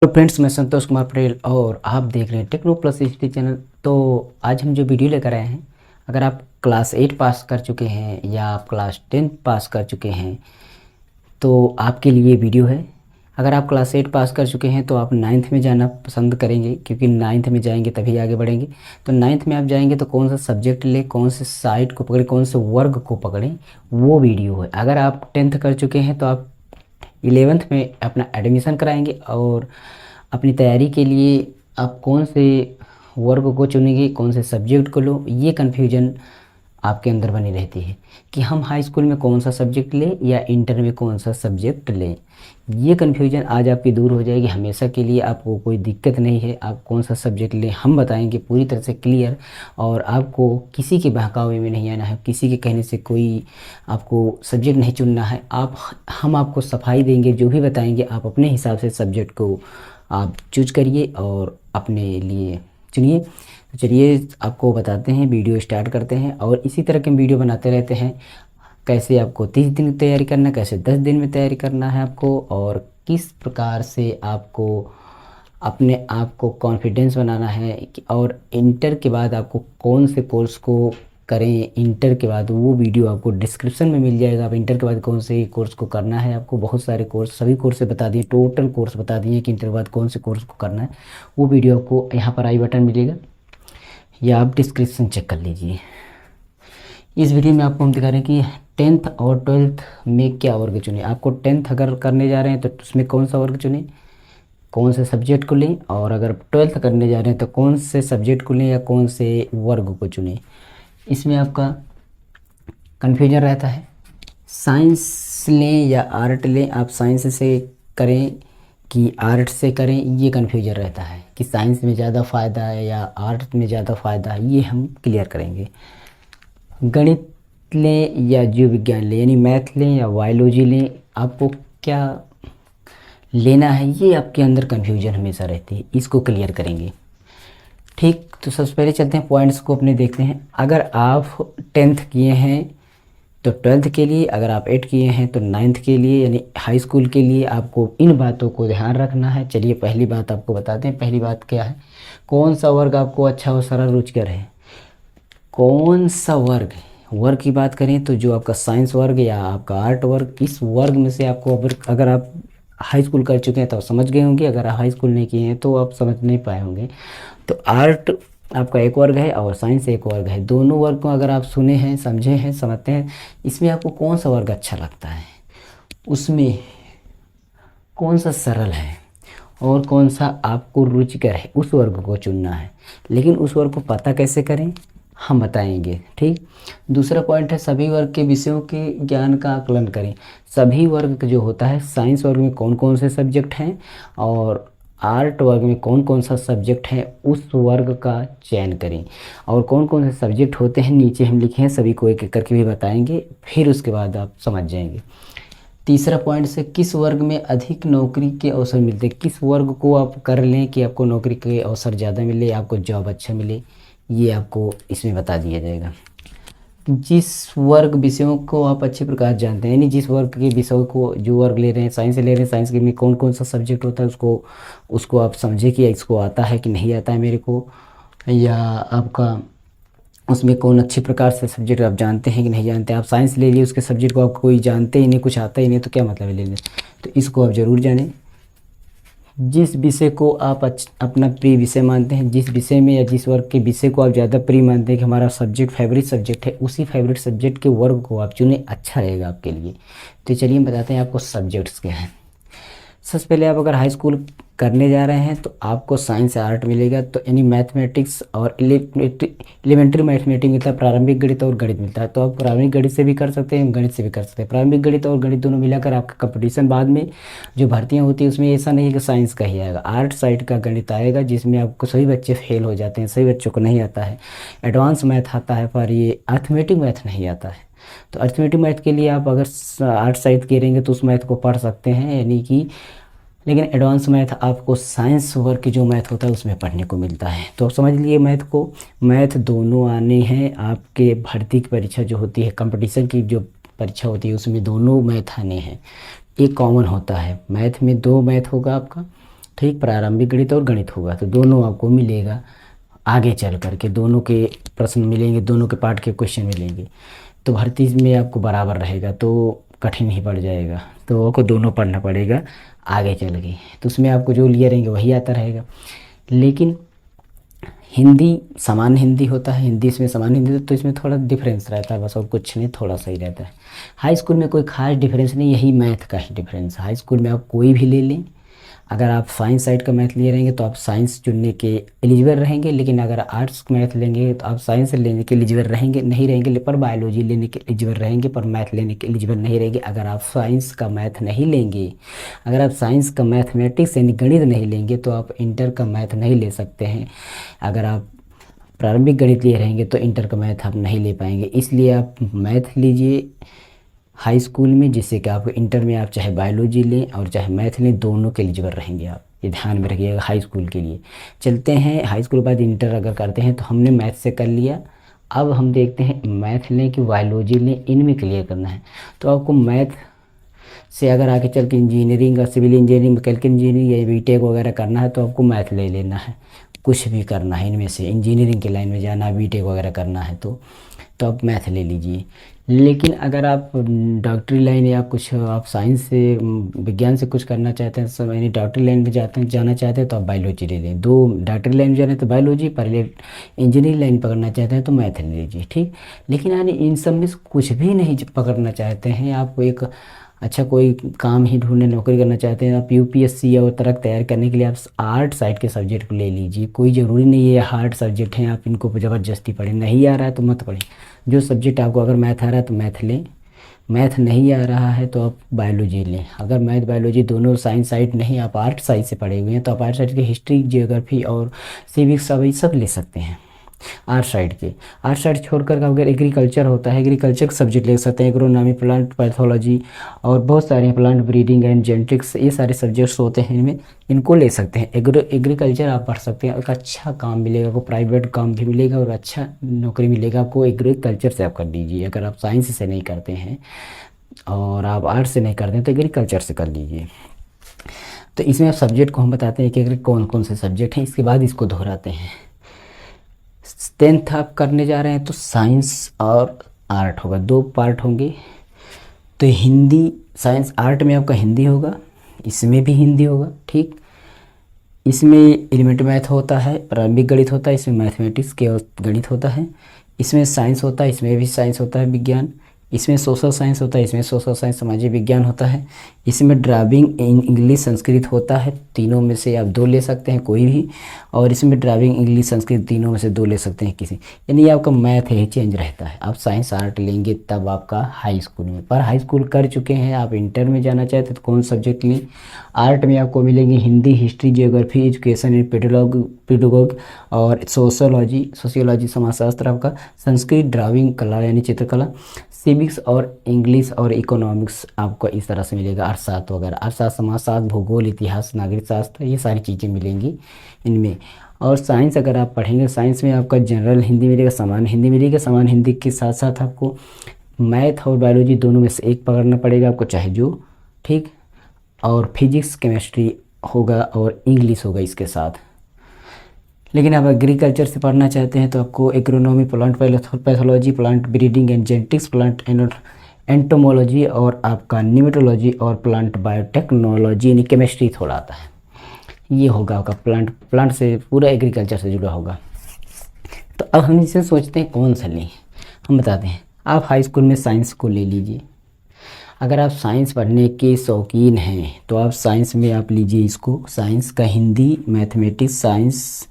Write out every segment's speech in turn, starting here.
तो फ्रेंड्स, मैं संतोष कुमार पटेल और आप देख रहे हैं टेक्नो प्लस हिस्ट्री चैनल। तो आज हम जो वीडियो लेकर आए हैं, अगर आप क्लास 8 पास कर चुके हैं या आप क्लास 10 पास कर चुके हैं तो आपके लिए वीडियो है। अगर आप क्लास 8 पास कर चुके हैं तो आप 9th में जाना पसंद करेंगे, क्योंकि 9th में जाएंगे तभी आगे बढ़ेंगे। तो 9th में आप जाएंगे तो कौन सा सब्जेक्ट लें, कौन से साइट को पकड़ें, कौन से वर्ग को पकड़ें, वो वीडियो है। अगर आप 10th कर चुके हैं तो आप 11th में अपना एडमिशन कराएंगे और अपनी तैयारी के लिए आप कौन से वर्ग को चुनेंगे, कौन से सब्जेक्ट को लो, ये कन्फ्यूजन आपके अंदर बनी रहती है कि हम हाई स्कूल में कौन सा सब्जेक्ट लें या इंटर में कौन सा सब्जेक्ट लें। ये कन्फ्यूजन आज आपकी दूर हो जाएगी हमेशा के लिए। आपको कोई दिक्कत नहीं है, आप कौन सा सब्जेक्ट लें हम बताएंगे पूरी तरह से क्लियर। और आपको किसी के बहकावे में नहीं आना है, किसी के कहने से कोई आपको सब्जेक्ट नहीं चुनना है। हम आपको सफाई देंगे, जो भी बताएंगे आप अपने हिसाब से सब्जेक्ट को आप चूज करिए और अपने लिए चुनिए। तो चलिए आपको बताते हैं, वीडियो स्टार्ट करते हैं। और इसी तरह के वीडियो बनाते रहते हैं, कैसे आपको 30 दिन की तैयारी करना है, कैसे 10 दिन में तैयारी करना है आपको, और किस प्रकार से आपको अपने आप को कॉन्फिडेंस बनाना है और इंटर के बाद आपको कौन से कोर्स को करें। इंटर के बाद वो वीडियो आपको डिस्क्रिप्शन में मिल जाएगा। आप इंटर के बाद कौन से कोर्स को करना है, आपको बहुत सारे कोर्स, सभी कोर्स बता दिए, टोटल कोर्स बता दिए कि इंटर के बाद कौन से कोर्स को करना है। वो वीडियो आपको यहाँ पर आई बटन मिलेगा या आप डिस्क्रिप्शन चेक कर लीजिए। इस वीडियो में आपको हम दिखा रहे हैं कि 10th और 12th में क्या वर्ग चुने। आपको 10th अगर करने जा रहे हैं तो उसमें कौन सा वर्ग चुने, कौन से सब्जेक्ट को लें, और अगर 12th करने जा रहे हैं तो कौन से सब्जेक्ट को लें या कौन से वर्ग को चुनें। इसमें आपका कन्फ्यूजन रहता है, साइंस लें या आर्ट लें, आप साइंस से करें कि आर्ट से करें, ये कन्फ्यूजन रहता है कि साइंस में ज़्यादा फ़ायदा है या आर्ट में ज़्यादा फ़ायदा है। ये हम क्लियर करेंगे। गणित लें या जीव विज्ञान लें, यानी मैथ लें या बायोलॉजी लें, आपको क्या लेना है, ये आपके अंदर कन्फ्यूजन हमेशा रहती है। इसको क्लियर करेंगे, ठीक। तो सबसे पहले चलते हैं पॉइंट्स को अपने देखते हैं। अगर आप 10th किए हैं तो 12th के लिए, अगर आप 8 किए हैं तो 9th के लिए, यानी हाई स्कूल के लिए आपको इन बातों को ध्यान रखना है। चलिए पहली बात आपको बताते हैं। पहली बात क्या है, कौन सा वर्ग आपको अच्छा और सरल रुचिकर है, कौन सा वर्ग की बात करें तो जो आपका साइंस वर्ग या आपका आर्ट वर्ग, इस वर्ग में से आपको अगर आप हाई स्कूल कर चुके हैं तो आप समझ गए होंगे, अगर आप हाई स्कूल नहीं किए हैं तो आप समझ नहीं पाए होंगे। तो आर्ट आपका एक वर्ग है और साइंस एक वर्ग है। दोनों वर्ग को अगर आप सुने हैं, समझे हैं, समझते हैं, इसमें आपको कौन सा वर्ग अच्छा लगता है, उसमें कौन सा सरल है और कौन सा आपको रुचिकर है, उस वर्ग को चुनना है। लेकिन उस वर्ग को पता कैसे करें हम बताएंगे, ठीक। दूसरा पॉइंट है, सभी वर्ग के विषयों के ज्ञान का आकलन करें। सभी वर्ग जो होता है, साइंस वर्ग में कौन कौन से सब्जेक्ट हैं और आर्ट वर्ग में कौन कौन सा सब्जेक्ट है, उस वर्ग का चयन करें। और कौन कौन से सब्जेक्ट होते हैं नीचे हम लिखे हैं, सभी को एक एक करके भी बताएंगे, फिर उसके बाद आप समझ जाएंगे। तीसरा पॉइंट से, किस वर्ग में अधिक नौकरी के अवसर मिलते हैं, किस वर्ग को आप कर लें कि आपको नौकरी के अवसर ज़्यादा मिले, आपको जॉब अच्छा मिले, ये आपको इसमें बता दिया जाएगा। जिस वर्ग विषयों को आप अच्छे प्रकार जानते हैं, यानी जिस वर्ग के विषयों को, जो वर्ग ले रहे हैं, साइंस ले रहे हैं, साइंस के में कौन कौन सा सब्जेक्ट होता है, उसको आप समझे कि इसको आता है कि नहीं आता है मेरे को, या आपका उसमें कौन अच्छे प्रकार से सब्जेक्ट आप जानते हैं कि नहीं जानते। आप साइंस ले लिए, उसके सब्जेक्ट को आप कोई जानते ही नहीं, कुछ आता ही नहीं, तो क्या मतलब है लेने। तो इसको आप ज़रूर जानें। जिस विषय को आप अपना प्रिय विषय मानते हैं, जिस विषय में या जिस वर्ग के विषय को आप ज़्यादा प्रिय मानते हैं कि हमारा सब्जेक्ट फेवरेट सब्जेक्ट है, उसी फेवरेट सब्जेक्ट के वर्ग को आप चुनें, अच्छा रहेगा आपके लिए। तो चलिए हम बताते हैं आपको सब्जेक्ट्स क्या हैं। सबसे पहले आप अगर हाई स्कूल करने जा रहे हैं तो आपको साइंस या आर्ट मिलेगा, तो यानी मैथमेटिक्स और एलिमेंट्री मैथमेटिक्स मिलता है, प्रारंभिक गणित और गणित मिलता है। तो आप प्रारंभिक गणित से भी कर सकते हैं, गणित से भी कर सकते हैं। प्रारंभिक गणित और गणित दोनों मिलाकर आपका कंपटीशन बाद में जो भर्तियाँ होती है उसमें ऐसा नहीं है कि साइंस का ही आएगा, आर्ट साइड का गणित आएगा, जिसमें आपको सभी बच्चे फेल हो जाते हैं, सभी बच्चों को नहीं आता है। एडवांस मैथ आता है पर ये अर्थमेटिक मैथ नहीं आता है। तो अर्थमेटिक मैथ के लिए आप अगर आर्ट साइड के रहेंगे तो उस मैथ को पढ़ सकते हैं, यानी कि, लेकिन एडवांस मैथ आपको साइंस वर्ग के जो मैथ होता है उसमें पढ़ने को मिलता है। तो आप समझ लिए मैथ को, मैथ दोनों आने हैं आपके भर्ती की परीक्षा जो होती है, कंपटीशन की जो परीक्षा होती है उसमें दोनों मैथ आने हैं। एक कॉमन होता है, मैथ में 2 मैथ होगा आपका, ठीक, प्रारंभिक गणित और गणित होगा, तो दोनों आपको मिलेगा आगे चल कर के, दोनों के प्रश्न मिलेंगे, दोनों के पार्ट के क्वेश्चन मिलेंगे। तो भर्ती में आपको बराबर रहेगा तो कठिन ही पड़ जाएगा, तो आपको दोनों पढ़ना पड़ेगा आगे चल के। तो उसमें आपको जो लिए रहेंगे वही आता रहेगा। लेकिन हिंदी सामान्य हिंदी होता है, हिंदी इसमें सामान्य हिंदी, तो इसमें थोड़ा डिफरेंस रहता है बस, और कुछ नहीं, थोड़ा सा ही रहता है। हाई स्कूल में कोई खास डिफरेंस नहीं, यही मैथ का ही डिफरेंस। हाई स्कूल में आप कोई भी ले लें, अगर आप साइंस साइड का मैथ लिए रहेंगे तो आप साइंस चुनने के एलिजिबल रहेंगे, लेकिन अगर आर्ट्स मैथ लेंगे तो आप साइंस लेने के एलिजिबल रहेंगे नहीं रहेंगे, पर बायोलॉजी लेने के एलिजिबल रहेंगे, पर मैथ लेने के एलिजिबल नहीं रहेंगे। अगर आप साइंस का मैथ नहीं लेंगे, अगर आप साइंस का मैथमेटिक्स यानी गणित नहीं लेंगे तो आप इंटर का मैथ नहीं ले सकते हैं। अगर आप प्रारंभिक गणित लिए रहेंगे तो इंटर का मैथ आप नहीं ले पाएंगे, इसलिए आप मैथ लीजिए हाई स्कूल में, जिससे कि आपको इंटर में आप चाहे बायोलॉजी लें और चाहे मैथ लें, दोनों के एलिजिबल रहेंगे आप, ये ध्यान में रखिएगा हाई स्कूल के लिए। चलते हैं हाई स्कूल के बाद इंटर अगर करते हैं तो हमने मैथ से कर लिया, अब हम देखते हैं मैथ लें कि बायोलॉजी लें, इनमें क्लियर करना है। तो आपको मैथ से अगर आगे चल के इंजीनियरिंग या सिविल इंजीनियरिंग, मैकेनिकल इंजीनियरिंग या बीटेक वगैरह करना है तो आपको मैथ ले लेना है। कुछ भी करना है इनमें से, इंजीनियरिंग की लाइन में जाना है, बीटेक वगैरह करना है तो आप मैथ ले लीजिए। लेकिन अगर आप डॉक्टरी लाइन या कुछ आप साइंस से विज्ञान से कुछ करना चाहते हैं, सब यानी डॉक्टरी लाइन में जाना चाहते हैं तो आप बायोलॉजी ले लें। दो डॉक्टरी लाइन में जाना है तो बायोलॉजी, पहले इंजीनियरिंग लाइन पकड़ना चाहते हैं तो मैथ ले लीजिए, ठीक। लेकिन यानी इन सब में से कुछ भी नहीं पकड़ना चाहते हैं, आप एक अच्छा कोई काम ही ढूंढने, नौकरी करना चाहते हैं, आप यूपीएससी और तरक तैयार करने के लिए आप आर्ट साइड के सब्जेक्ट ले लीजिए। कोई ज़रूरी नहीं है हार्ड सब्जेक्ट हैं आप इनको ज़बरदस्ती पढ़ें, नहीं आ रहा है तो मत पढ़ें। जो सब्जेक्ट आपको, अगर मैथ आ रहा है तो मैथ लें, मैथ नहीं आ रहा है तो आप बायोलॉजी लें। अगर मैथ बायोलॉजी दोनों साइंस साइड नहीं, आप आर्ट साइड से पढ़े हुए हैं तो आप आर्ट साइड के हिस्ट्री, जियोग्राफी और सिविक्स सब ले सकते हैं आर्ट साइड के। आर्ट साइड छोड़कर अगर एग्रीकल्चर होता है, एग्रीकल्चर का सब्जेक्ट ले सकते हैं, एग्रोनॉमी, प्लांट पैथोलॉजी और बहुत सारे प्लांट ब्रीडिंग एंड जेनेटिक्स, ये सारे सब्जेक्ट्स होते हैं इनमें, इनको ले सकते हैं। एग्रीकल्चर आप पढ़ सकते हैं, एक अच्छा काम मिलेगा आपको, प्राइवेट काम भी मिलेगा और अच्छा नौकरी मिलेगा आपको। एग्रीकल्चर से आप कर लीजिए, अगर आप साइंस से नहीं करते हैं और आप आर्ट्स से नहीं करते हैं तो एग्रीकल्चर से कर लीजिए। तो इसमें आप सब्जेक्ट को हम बताते हैं कि कौन कौन से सब्जेक्ट हैं, इसके बाद इसको दोहराते हैं। 10th आप करने जा रहे हैं तो साइंस और आर्ट होगा, दो पार्ट होंगे। तो हिंदी, साइंस आर्ट में आपका हिंदी होगा, इसमें भी हिंदी होगा, ठीक। इसमें एलिमेंट्री मैथ होता है, प्रारंभिक गणित होता है, इसमें मैथमेटिक्स के गणित होता है। इसमें साइंस होता है, इसमें भी साइंस होता है, विज्ञान। इसमें सोशल साइंस होता है, इसमें सोशल साइंस सामाजिक विज्ञान होता है। इसमें ड्राइविंग इंग्लिश संस्कृत होता है, तीनों में से आप दो ले सकते हैं कोई भी। और इसमें ड्राइविंग इंग्लिश संस्कृत तीनों में से दो ले सकते हैं किसी, यानी आपका मैथ ही चेंज रहता है। आप साइंस आर्ट लेंगे तब आपका हाई स्कूल में, पर हाई स्कूल कर चुके हैं आप इंटर में जाना चाहते हैं तो कौन सब्जेक्ट लें। आर्ट में आपको मिलेंगे Hindi, history, geography, education and pedagogy और सोशियोलॉजी समाजशास्त्र आपका, संस्कृत, ड्राइविंग कला यानी चित्रकला, सिविक्स और इंग्लिश और इकोनॉमिक्स आपको इस तरह से मिलेगा। अर्थशास्त्र वगैरह, अर्थशास्त्र, समाजशास्त्र, भूगोल, इतिहास, नागरिक शास्त्र, ये सारी चीज़ें मिलेंगी इनमें। और साइंस अगर आप पढ़ेंगे, साइंस में आपका जनरल हिंदी मिलेगा, सामान्य हिंदी मिलेगा। सामान्य हिंदी के साथ साथ आपको मैथ और बायोलॉजी दोनों में से एक पकड़ना पड़ेगा आपको, चाहे जो, ठीक। और फिजिक्स, केमिस्ट्री होगा और इंग्लिश होगा इसके साथ। लेकिन आप एग्रीकल्चर से पढ़ना चाहते हैं तो आपको agronomy, plant pathology, plant breeding and genetics, plant entomology और आपका न्यूमेटोलॉजी और प्लांट बायोटेक्नोलॉजी यानी केमिस्ट्री थोड़ा आता है, ये होगा आपका प्लांट से पूरा एग्रीकल्चर से जुड़ा होगा। तो अब हम इसे सोचते हैं कौन सा लें, हम बताते हैं। आप हाई स्कूल में साइंस को ले लीजिए, अगर आप साइंस पढ़ने के शौकीन हैं तो आप साइंस में आप लीजिए इसको, साइंस का Hindi, mathematics, science,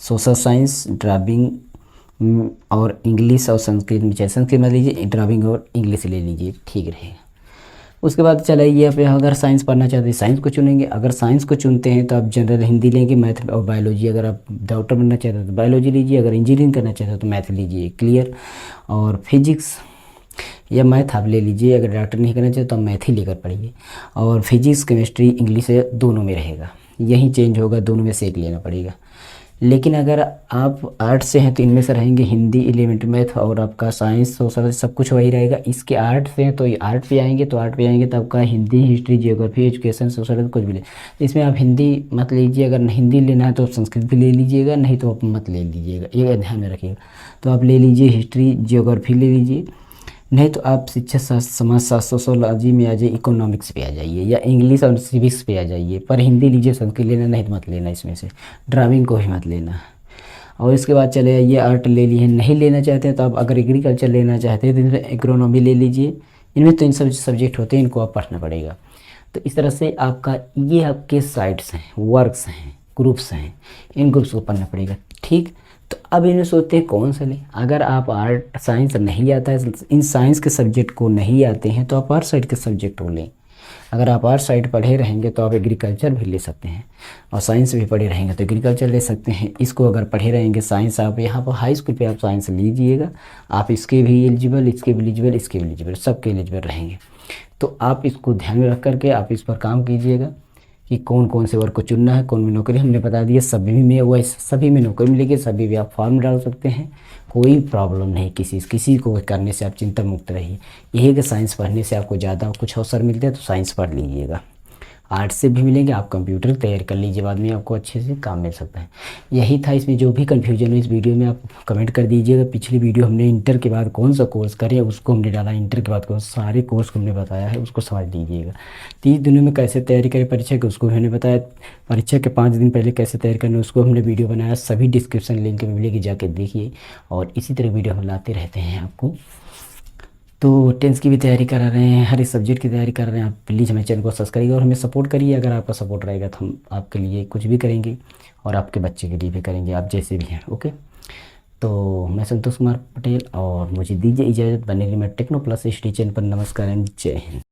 social science, driving और इंग्लिश और संस्कृत में, चाहे संस्कृत में लीजिए, ड्राइविंग और इंग्लिश ले लीजिए, ठीक रहेगा। उसके बाद चलाइए आप अगर साइंस पढ़ना चाहते हैं साइंस को चुनेंगे। अगर साइंस को चुनते हैं तो आप जनरल हिंदी लेंगे, मैथ और बायोलॉजी। अगर आप डॉक्टर बनना चाहते हैं तो बायोलॉजी लीजिए, अगर इंजीनियरिंग करना चाहते हैं तो मैथ लीजिए, क्लियर। और फिजिक्स या मैथ आप ले लीजिए, अगर डॉक्टर नहीं करना चाहते तो आप मैथ ही लेकर पढ़िए। और फिजिक्स, केमिस्ट्री, इंग्लिश दोनों में रहेगा, यही चेंज होगा, दोनों में से एक लेना पड़ेगा। लेकिन अगर आप आर्ट से हैं तो इनमें से रहेंगे हिंदी, एलिमेंट्री मैथ और आपका साइंस, सोशल, सब कुछ वही रहेगा। इसके आर्ट से हैं तो ये आर्ट पे आएंगे, तो आर्ट पे आएंगे तो आपका Hindi, history, geography, education, social, कुछ भी ले। इसमें आप हिंदी मत लीजिए, अगर हिंदी लेना है तो संस्कृत भी ले लीजिएगा, नहीं तो आप मत ले लीजिएगा, ये ध्यान में रखिएगा। तो आप ले लीजिए हिस्ट्री, जियोग्राफी ले लीजिए, नहीं तो आप शिक्षा शास्त्र, समाजशास्त्र, सोशोलॉजी में आ जाइए, इकोनॉमिक्स पे आ जाइए, या इंग्लिश और सिविक्स पे आ जाइए। पर हिंदी लीजिए, संस्कृत लेना नहीं तो मत लेना, इसमें से ड्राइविंग को भी मत लेना। और इसके बाद चले आइए, आर्ट ले लिए, नहीं लेना चाहते हैं तो आप अगर एग्रीकल्चर लेना चाहते हैं तो इनमें एग्रोनॉमी ले लीजिए। इनमें तो इन सब सब्जेक्ट होते हैं, इनको आप पढ़ना पड़ेगा। तो इस तरह से आपका ये आपके साइट्स हैं, वर्क्स हैं, ग्रुप्स हैं, इन ग्रुप्स को पढ़ना पड़ेगा, ठीक। तो अब इन्हें सोचते हैं कौन सा लें। अगर आप आर्ट साइंस नहीं आता है, इन साइंस के सब्जेक्ट को नहीं आते हैं, तो आप आर्ट साइड के सब्जेक्ट को लें। अगर आप आर्ट साइड पढ़े रहेंगे तो आप एग्रीकल्चर भी ले सकते हैं, और साइंस भी पढ़े रहेंगे तो एग्रीकल्चर ले सकते हैं। इसको अगर पढ़े रहेंगे साइंस, आप यहाँ पर हाई स्कूल पे आप साइंस लीजिएगा, आप इसके भी एलिजिबल, इसके भी एलिजिबल, इसके भी एलिजिबल, सबके एलिजिबल रहेंगे। तो आप इसको ध्यान में रख करके आप इस पर काम कीजिएगा कि कौन कौन से वर्क को चुनना है, कौन में नौकरी। हमने बता दिया सभी में, वो सभी में नौकरी मिलेगी, सभी भी आप फॉर्म डाल सकते हैं, कोई प्रॉब्लम नहीं किसी को करने से। आप चिंता मुक्त रहिए। यही कि साइंस पढ़ने से आपको ज़्यादा कुछ अवसर मिलते हैं तो साइंस पढ़ लीजिएगा। आर्ट से भी मिलेंगे, आप कंप्यूटर तैयार कर लीजिए, बाद में आपको अच्छे से काम मिल सकता है। यही था, इसमें जो भी कन्फ्यूजन है इस वीडियो में आप कमेंट कर दीजिएगा। पिछली वीडियो हमने इंटर के बाद कौन सा कोर्स करें उसको हमने डाला, इंटर के बाद कौन सारे कोर्स को हमने बताया है, उसको समझ लीजिएगा। 30 दिनों में कैसे तैयारी करें परीक्षा की उसको मैंने बताया, परीक्षा के 5 दिन पहले कैसे तैयारी करना उसको हमने वीडियो बनाया, सभी डिस्क्रिप्शन लिंक में मिलेगी, जाके देखिए। और इसी तरह वीडियो हम लाते रहते हैं आपको। तो टेंस की भी तैयारी करा रहे हैं, हर एक सब्जेक्ट की तैयारी कर रहे हैं, आप प्लीज़ हमें चैनल को सब्सक्राइब करिए और हमें सपोर्ट करिए। अगर आपका सपोर्ट रहेगा तो हम आपके लिए कुछ भी करेंगे, और आपके बच्चे के लिए भी करेंगे, आप जैसे भी हैं, ओके। तो मैं संतोष कुमार पटेल, और मुझे दीजिए इजाज़त। बने रहिए मैं टेक्नो प्लस स्टडी चैनल पर। नमस्कार एंड जय हिंद।